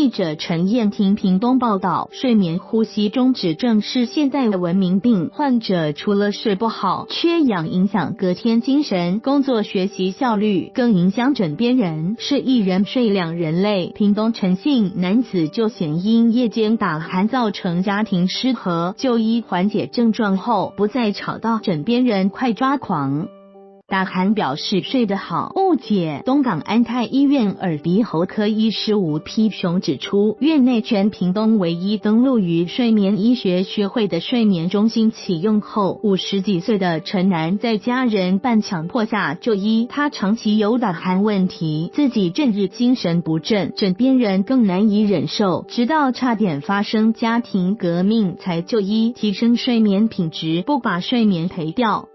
记者陈燕婷屏东报道，睡眠呼吸中止症是现代的文明病，患者除了睡不好、缺氧影响隔天精神、工作学习效率，更影响枕边人，是一人睡两人累。屏东陈姓男子就嫌因夜间打鼾造成家庭失和，就医缓解症状后，不再吵到枕边人快抓狂。打鼾表示睡得好，误解。东港安泰医院耳鼻喉科医师吴丕雄指出，院内全屏东唯一登录于睡眠医学学会的睡眠中心启用后，50几岁的陈男在家人半强迫下就医，他长期有打鼾问题，自己整日精神不振，枕边人更难以忍受，直到差点发生家庭革命才就医，提升睡眠品质，不把睡眠赔掉。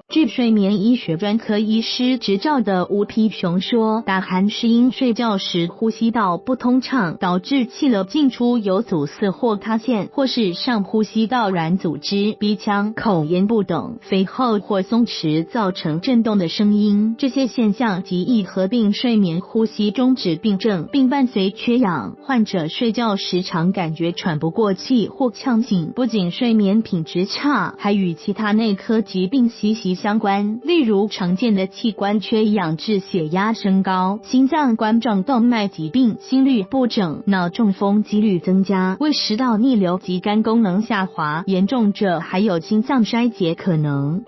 据睡眠医学专科医师执照的吴丕雄说，打鼾是因睡觉时呼吸道不通畅，导致气流进出有阻塞或塌陷，或是上呼吸道软组织、鼻腔、口咽部等肥厚或松弛造成震动的声音。这些现象极易合并睡眠呼吸中止病症，并伴随缺氧，患者睡觉时常感觉喘不过气或呛醒，不仅睡眠品质差，还与其他内科疾病息息相关，例如常见的器官缺氧致血压升高、心脏冠状动脉疾病、心律不整、脑中风几率增加、胃食道逆流及肝功能下滑，严重者还有心脏衰竭可能。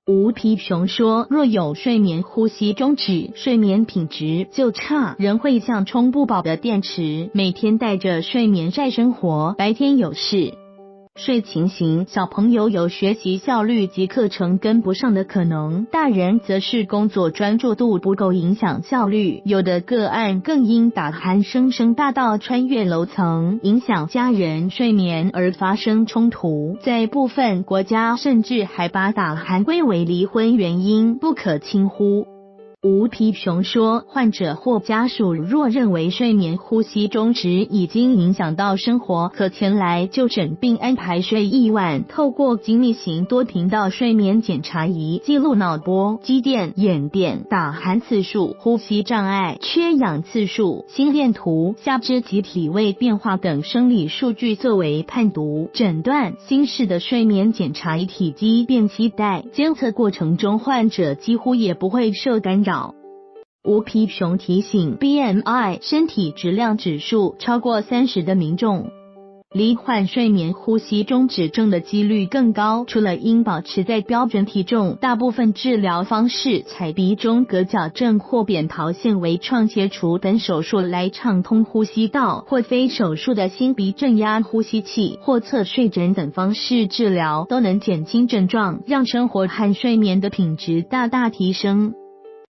吴丕雄说，若有睡眠呼吸中止，睡眠品质就差，人会像充不饱的电池，每天带着睡眠债生活，白天有事睡情形，小朋友有学习效率及课程跟不上的可能，大人则是工作专注度不够影响效率，有的个案更因打鼾声大到穿越楼层，影响家人睡眠而发生冲突，在部分国家甚至还把打鼾归为离婚原因，不可轻忽。吴丕雄说，患者或家属若认为睡眠呼吸中止已经影响到生活，可前来就诊并安排睡一晚，透过精密型多频道睡眠检查仪记录脑波、肌电、眼电、打鼾次数、呼吸障碍、缺氧次数、心电图、下肢及体位变化等生理数据作为判读、诊断。新式的睡眠检查仪体积变期待，监测过程中患者几乎也不会受干扰。吴丕雄提醒 ，BMI 身体质量指数超过30的民众，罹患睡眠呼吸中止症的几率更高。除了应保持在标准体重，大部分治疗方式采鼻中隔矫正或扁桃腺微创切除等手术来畅通呼吸道，或非手术的心鼻正压呼吸器或侧睡枕等方式治疗，都能减轻症状，让生活和睡眠的品质大大提升。